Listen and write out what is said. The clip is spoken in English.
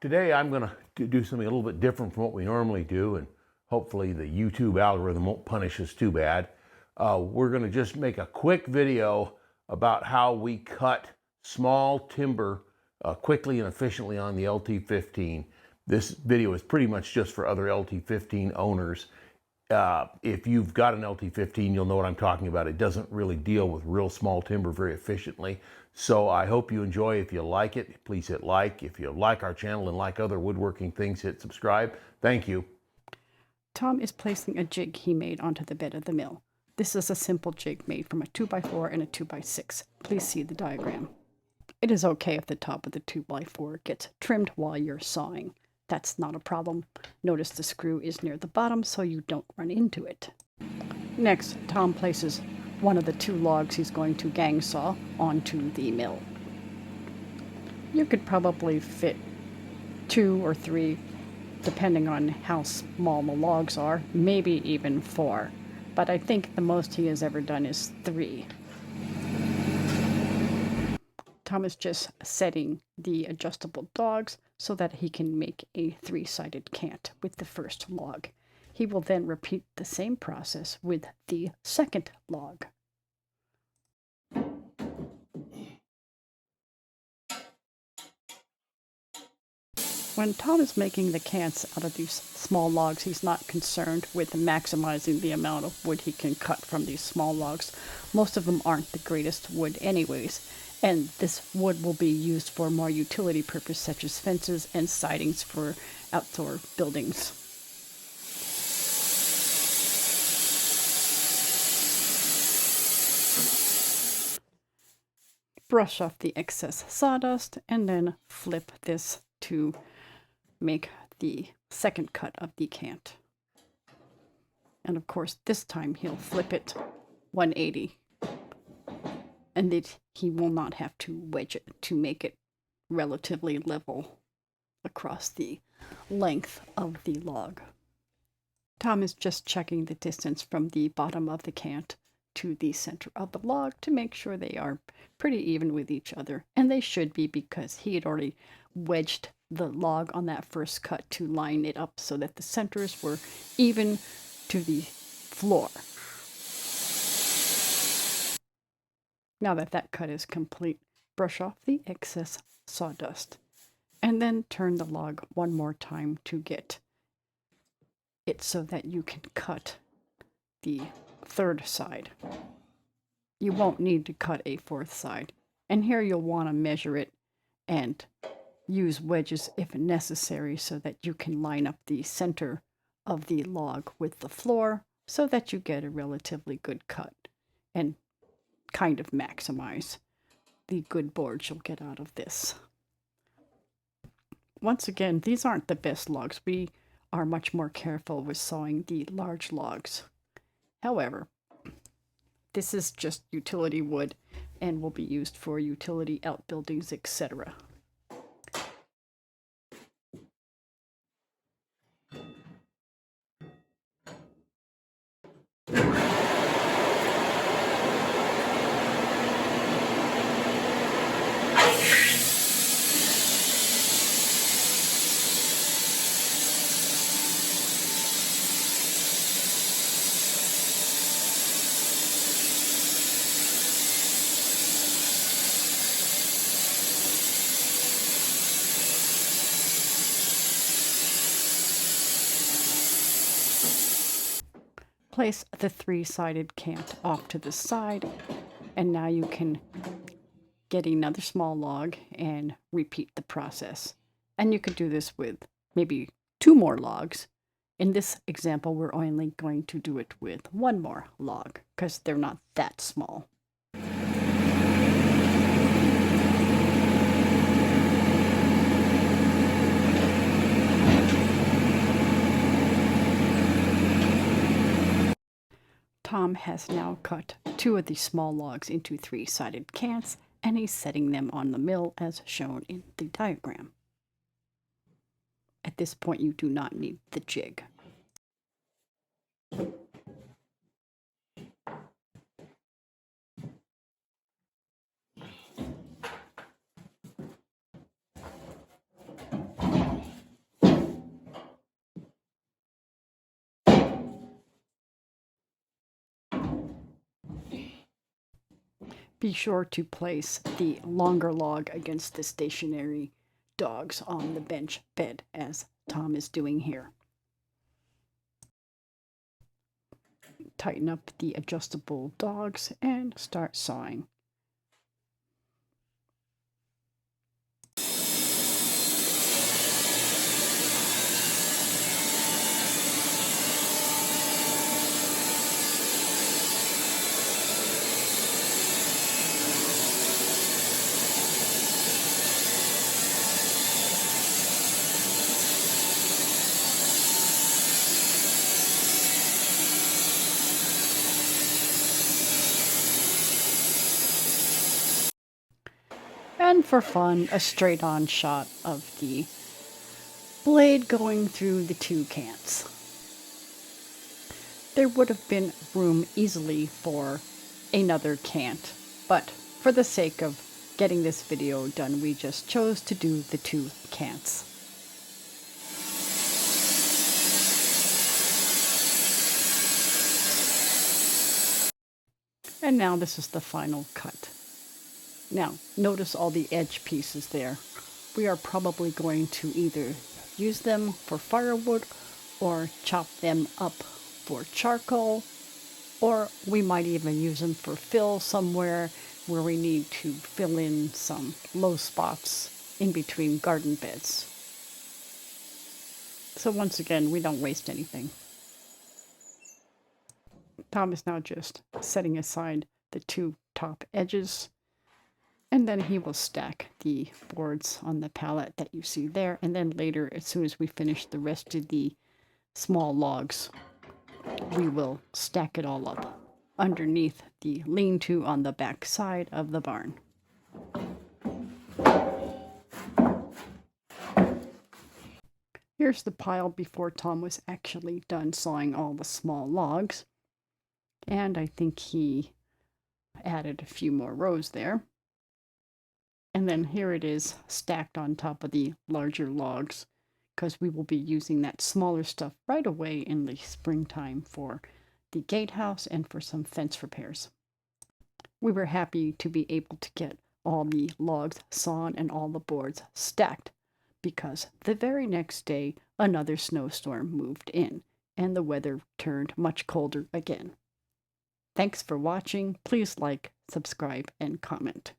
Today I'm going to do something a little bit different from what we normally do, and hopefully the YouTube algorithm won't punish us too bad. We're going to just make a quick video about how we cut small timber quickly and efficiently on the LT15. This video is pretty much just for other LT15 owners. If you've got an LT15, you'll know what I'm talking about. It doesn't really deal with real small timber very efficiently. So I hope you enjoy. If you like it, please hit like. If you like our channel and like other woodworking things, hit subscribe. Thank you. Tom is placing a jig he made onto the bed of the mill. This is a simple jig made from a 2x4 and a 2x6. Please see the diagram. It is okay if the top of the 2x4 gets trimmed while you're sawing. That's not a problem. Notice the screw is near the bottom so you don't run into it. Next, Tom places one of the two logs he's going to gang saw onto the mill. You could probably fit 2 or 3, depending on how small the logs are, maybe even 4. But I think the most he has ever done is 3. Tom is just setting the adjustable dogs so that he can make a 3-sided cant with the first log. He will then repeat the same process with the second log. When Tom is making the cants out of these small logs, he's not concerned with maximizing the amount of wood he can cut from these small logs. Most of them aren't the greatest wood anyways, and this wood will be used for more utility purpose such as fences and sidings for outdoor buildings. Brush off the excess sawdust and then flip this to make the second cut of the cant. And of course, this time he'll flip it 180. And that he will not have to wedge it to make it relatively level across the length of the log. Tom is just checking the distance from the bottom of the cant to the center of the log to make sure they are pretty even with each other. And they should be, because he had already wedged the log on that first cut to line it up so that the centers were even to the floor. Now that that cut is complete, brush off the excess sawdust and then turn the log one more time to get it so that you can cut the third side. You won't need to cut a fourth side. And here you'll want to measure it and use wedges if necessary so that you can line up the center of the log with the floor so that you get a relatively good cut and kind of maximize the good boards you'll get out of this. Once again, these aren't the best logs. We are much more careful with sawing the large logs. However, this is just utility wood and will be used for utility outbuildings, etc. Place the 3-sided cant off to the side, and now you can get another small log and repeat the process. And you could do this with maybe 2 more logs. In this example, we're only going to do it with 1 more log because they're not that small. Tom has now cut 2 of the small logs into 3-sided cants, and he's setting them on the mill as shown in the diagram. At this point, you do not need the jig. Be sure to place the longer log against the stationary dogs on the bench bed, as Tom is doing here. Tighten up the adjustable dogs and start sawing. And for fun, a straight-on shot of the blade going through the two cants. There would have been room easily for another cant, but for the sake of getting this video done, we just chose to do the two cants. And now this is the final cut. Now, notice all the edge pieces there. We are probably going to either use them for firewood or chop them up for charcoal, or we might even use them for fill somewhere where we need to fill in some low spots in between garden beds. So once again, we don't waste anything. Tom is now just setting aside the two top edges, and then he will stack the boards on the pallet that you see there. And then later, as soon as we finish the rest of the small logs, we will stack it all up underneath the lean-to on the back side of the barn. Here's the pile before Tom was actually done sawing all the small logs. And I think he added a few more rows there. And then here it is stacked on top of the larger logs, because we will be using that smaller stuff right away in the springtime for the gatehouse and for some fence repairs. We were happy to be able to get all the logs sawn and all the boards stacked, because the very next day another snowstorm moved in and the weather turned much colder again. Thanks for watching. Please like, subscribe, and comment.